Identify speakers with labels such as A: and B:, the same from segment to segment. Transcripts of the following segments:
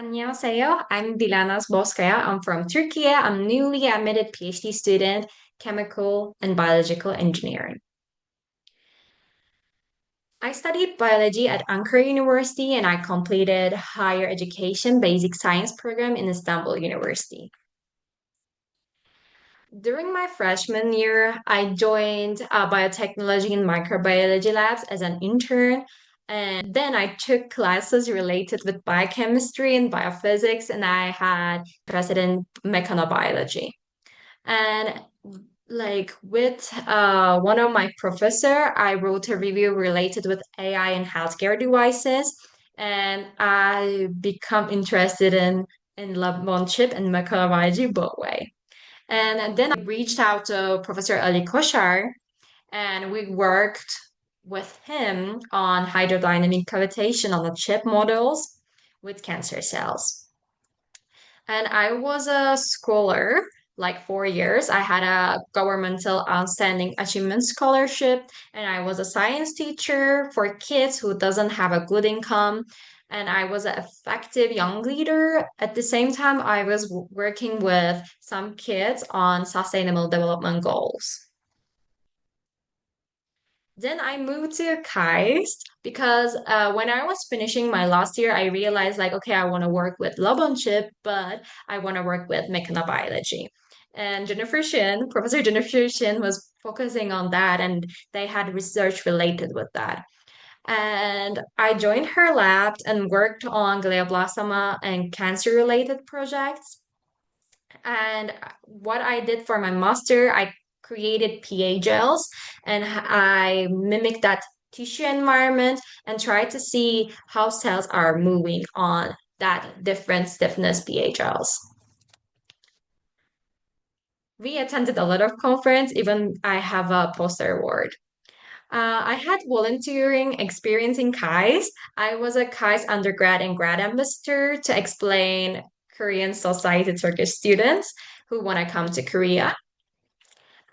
A: 안녕하세요. I'm Dila Bozkaya. I'm from Turkey. I'm newly admitted PhD student, chemical and biological engineering. I studied biology at Ankara University and I completed higher education basic science program in Istanbul University. During my freshman year, I joined biotechnology and microbiology labs as an intern. And then I took classes related with biochemistry and biophysics, and I had interested in mechanobiology. And like with one of my professor, I wrote a review related with AI and healthcare devices, and I become interested in lab on chip and microbiology both way. And then I reached out to Professor Ali Koshar, and we worked with him on hydrodynamic cavitation on the chip models with cancer cells. And I was a scholar like 4 years. I had a governmental outstanding achievement scholarship, and I was a science teacher for kids who doesn't have a good income. And I was an effective young leader. At the same time, I was working with some kids on sustainable development goals. Then I moved to KAIST because when I was finishing my last year, I realized like, okay, I want to work with lab on chip, but I want to work with mechanobiology. And Professor Jennifer Shin was focusing on that, and they had research related with that. And I joined her lab and worked on glioblastoma and cancer-related projects. And what I did for my master, I created PA gels and I mimicked that tissue environment and tried to see how cells are moving on that different stiffness PA gels. We attended a lot of conference, even I have a poster award. I had volunteering experience in KAIS. I was a KAIS undergrad and grad ambassador to explain Korean society to Turkish students who want to come to Korea.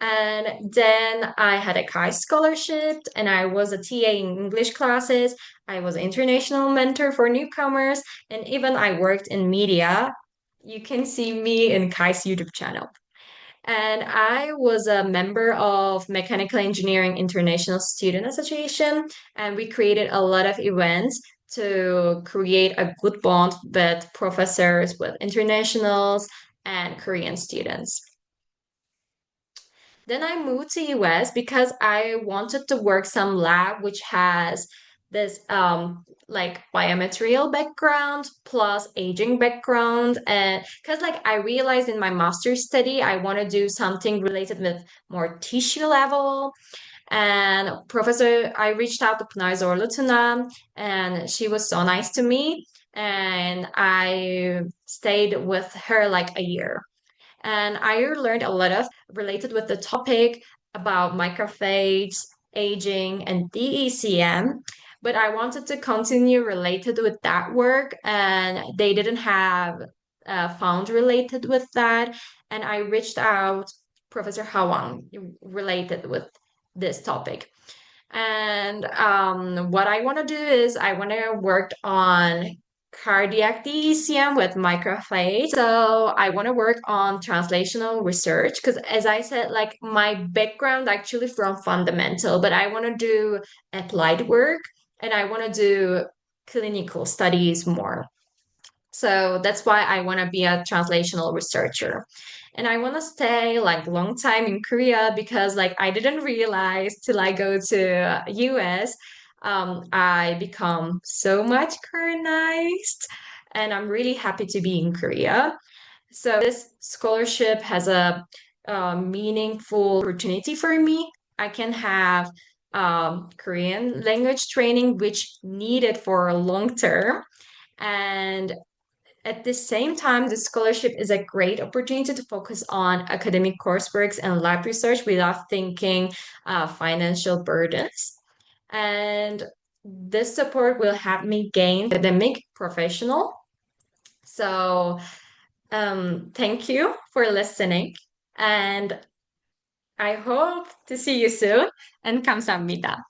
A: And then I had a KAIS scholarship and I was a TA in English classes. I was an international mentor for newcomers, and even I worked in media. You can see me in KAIS YouTube channel. And I was a member of Mechanical Engineering International Student Association, and we created a lot of events to create a good bond with professors, with internationals, and Korean students. Then I moved to US because I wanted to work some lab which has this like biomaterial background plus aging background, and because like I realized in my master's study I want to do something related with more tissue level. And professor I reached out to Pınay Zorlu and she was so nice to me, and I stayed with her like a year. And I learned a lot of related with the topic about microphages, aging, and DECM. But I wanted to continue related with that work, and they didn't have found related with that. And I reached out Professor Hawang related with this topic. And what I want to do is I want to work on cardiac DECM with microphage. So I want to work on translational research because, as I said, like my background actually from fundamental, but I want to do applied work and I want to do clinical studies more. So that's why I want to be a translational researcher. And I want to stay like long time in Korea because like I didn't realize till I go to US, I become so much Koreanized, and I'm really happy to be in Korea. So this scholarship has a meaningful opportunity for me. I can have Korean language training, which needed for a long term. And at the same time, the scholarship is a great opportunity to focus on academic coursework and lab research without thinking financial burdens. And this support will help me gain academic professional. So thank you for listening. And I hope to see you soon. And 감사합니다.